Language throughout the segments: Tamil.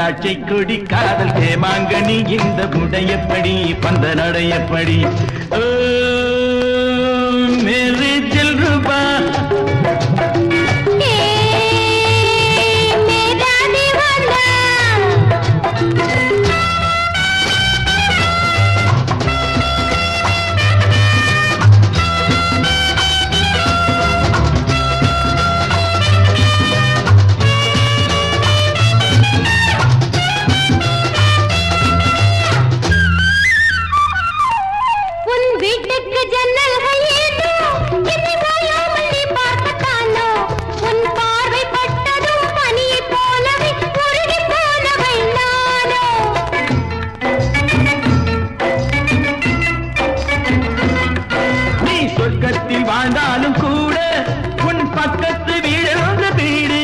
திராட்சை கொடி காதல் தேமாங்கனி இந்த முடையப்படி பந்த நடையப்படி மேரே தில் ரூபா வாழ்ந்தாலும் கூட உன் பக்கத்து வீழந்த வீடு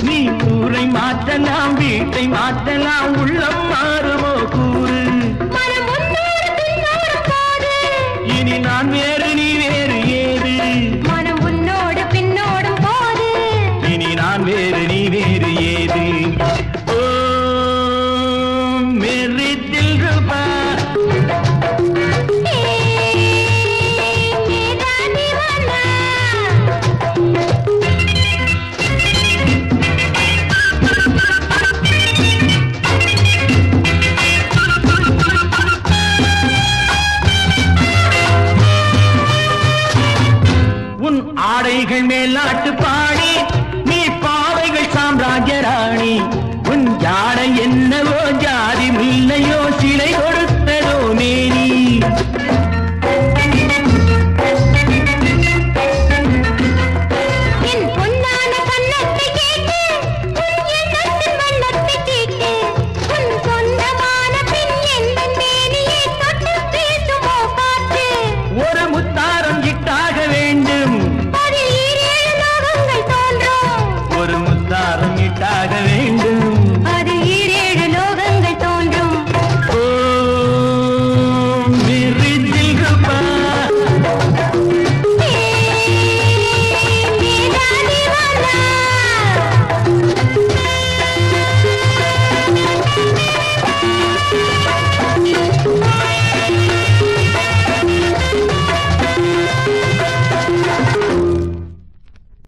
நீ ஊரை மாற்றலாம் வீட்டை மாற்றலாம் உள்ளம் மாறுமோ கூறு இனி நான் வேறு நீ வேறு ஏது மனம் உன்னோடு பின்னோடும் போது இனி நான் வேறு நீ வேறு ஏது ஓ மேரே தில் ரூபா ஆடைகள் மேலாட்டு பாடி நீ பாவைகள் சாம்ராஜ்ய ராணி உன் ஜாடை என்னவோ ஜாதி முல்லையோ சிலை கொடுத்ததோ மேனி